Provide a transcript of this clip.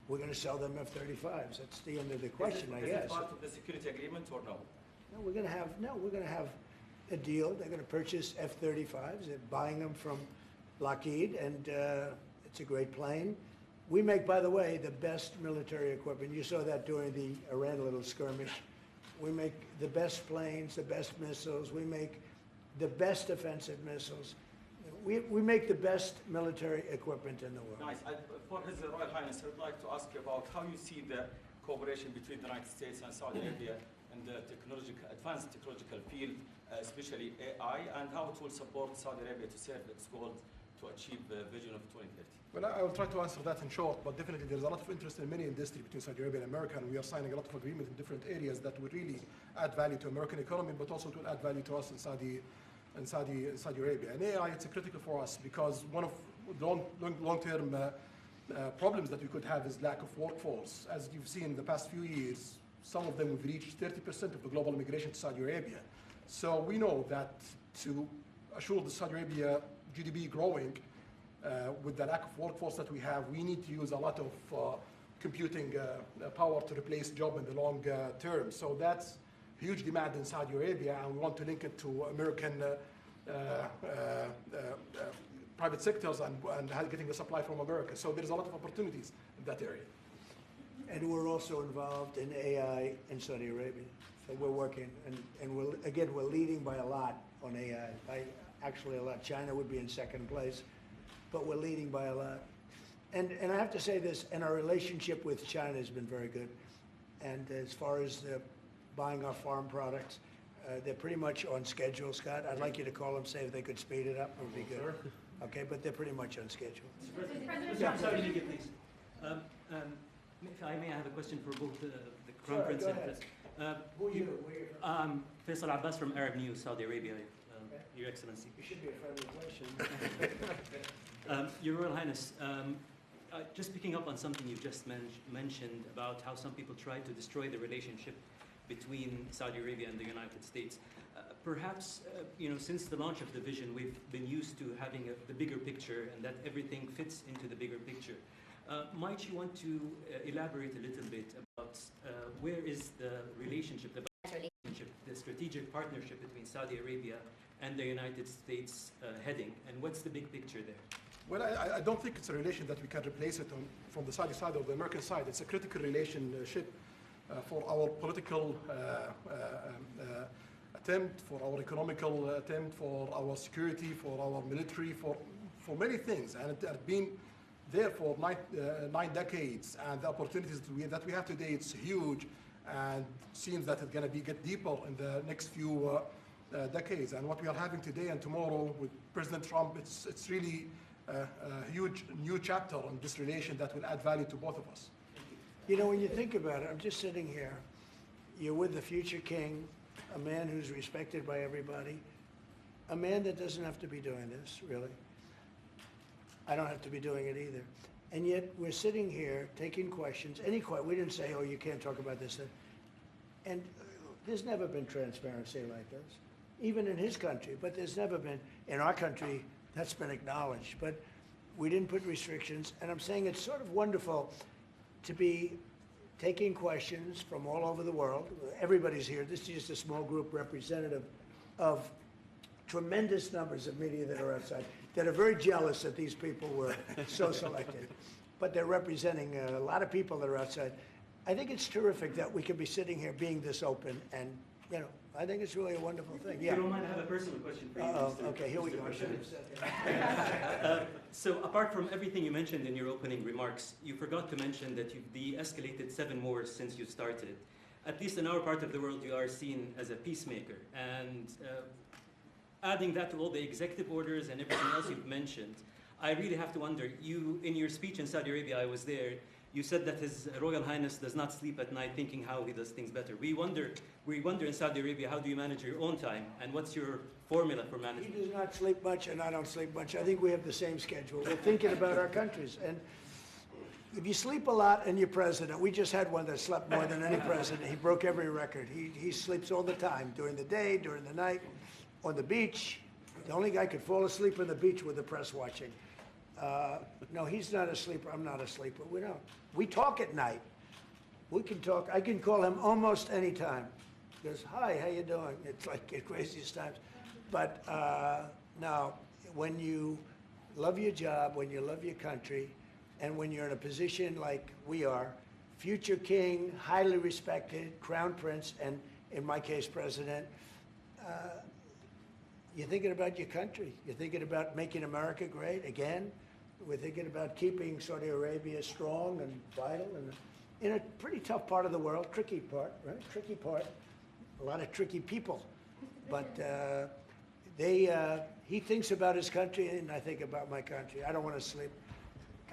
we're going to sell them F-35s. That's the end of the question, I guess. Is it part of the security agreement or no? No, we're going to have a deal. They're going to purchase F-35s. They're buying them from Lockheed, and it's a great plane. We make, by the way, the best military equipment. You saw that during the Iran little skirmish. We make the best planes, the best missiles. We make the best offensive missiles. We make the best military equipment in the world. Nice. For His Royal Highness, I would like to ask you about how you see the cooperation between the United States and Saudi Arabia in the advanced technological field, especially AI, and how it will support Saudi Arabia to serve its goal to achieve the vision of 2030. Well, I will try to answer that in short, but definitely there's a lot of interest in many industries between Saudi Arabia and America, and we are signing a lot of agreements in different areas that will really add value to American economy, but also to add value to us in Saudi Arabia. And AI, it's critical for us because one of the long-term problems that we could have is lack of workforce. As you've seen in the past few years, some of them have reached 30% of the global immigration to Saudi Arabia. So we know that to assure the Saudi Arabia GDP growing, with the lack of workforce that we have, we need to use a lot of computing power to replace job in the long term. So that's huge demand in Saudi Arabia, and we want to link it to American private sectors and getting the supply from America. So there's a lot of opportunities in that area. And we're also involved in AI in Saudi Arabia. So we're working, and we're leading by a lot on AI. Actually a lot. China would be in second place, but we're leading by a lot. And I have to say this, and our relationship with China has been very good. And as far as buying our farm products, they're pretty much on schedule, Scott. I'd like you to call them, say if they could speed it up, it would be good. Sure. Okay, but they're pretty much on schedule. Sorry, please. If I may, I have a question for both the Crown Prince and President. Who are you? Faisal Abbas from Arab News, Saudi Arabia. Your Excellency. It should be a friendly question. Your Royal Highness, just picking up on something you've just mentioned about how some people try to destroy the relationship between Saudi Arabia and the United States. Perhaps, since the launch of the vision, we've been used to having the bigger picture and that everything fits into the bigger picture. Might you want to elaborate a little bit about where is the relationship, the strategic partnership between Saudi Arabia and the United States heading, and what's the big picture there? Well, I don't think it's a relation that we can replace it from the Saudi side or the American side. It's a critical relationship for our political attempt, for our economical attempt, for our security, for our military, for many things. And it has been there for 9 decades, and the opportunities that we have today, it's huge, and seems that it's going to get deeper in the next few decades. And what we are having today and tomorrow with President Trump, it's really a huge new chapter in this relation that will add value to both of us. When you think about it, I'm just sitting here. You're with the future king, a man who's respected by everybody, a man that doesn't have to be doing this, really. I don't have to be doing it either. And yet we're sitting here taking questions, we didn't say, oh, you can't talk about this. And there's never been transparency like this, even in his country, but there's never been, in our country, that's been acknowledged. But we didn't put restrictions, and I'm saying it's sort of wonderful to be taking questions from all over the world. Everybody's here. This is just a small group representative of tremendous numbers of media that are outside, that are very jealous that these people were so selected. But they're representing a lot of people that are outside. I think it's terrific that we can be sitting here being this open, and I think it's really a wonderful thing. Yeah. If you don't mind, I have a personal question for you. Okay, here we go. So apart from everything you mentioned in your opening remarks, you forgot to mention that you've de-escalated 7 wars since you started. At least in our part of the world, you are seen as a peacemaker. And adding that to all the executive orders and everything else you've mentioned, I really have to wonder, in your speech in Saudi Arabia, I was there, you said that His Royal Highness does not sleep at night thinking how he does things better. We wonder in Saudi Arabia, how do you manage your own time, and what's your formula for management? He does not sleep much, and I don't sleep much. I think we have the same schedule. We're thinking about our countries. And if you sleep a lot and you're president, we just had one that slept more than any president. He broke every record. He sleeps all the time, during the day, during the night, on the beach. The only guy could fall asleep on the beach with the press watching. No, he's not a sleeper. I'm not a sleeper. We don't. We talk at night. We can talk. I can call him almost any time. He goes, hi, how you doing? It's like the craziest times. But no, when you love your job, when you love your country, and when you're in a position like we are, future king, highly respected, crown prince, and in my case, president, you're thinking about your country. You're thinking about making America great again. We're thinking about keeping Saudi Arabia strong and vital and in a pretty tough part of the world, tricky part, right? Tricky part, a lot of tricky people. But he thinks about his country and I think about my country. I don't want to sleep.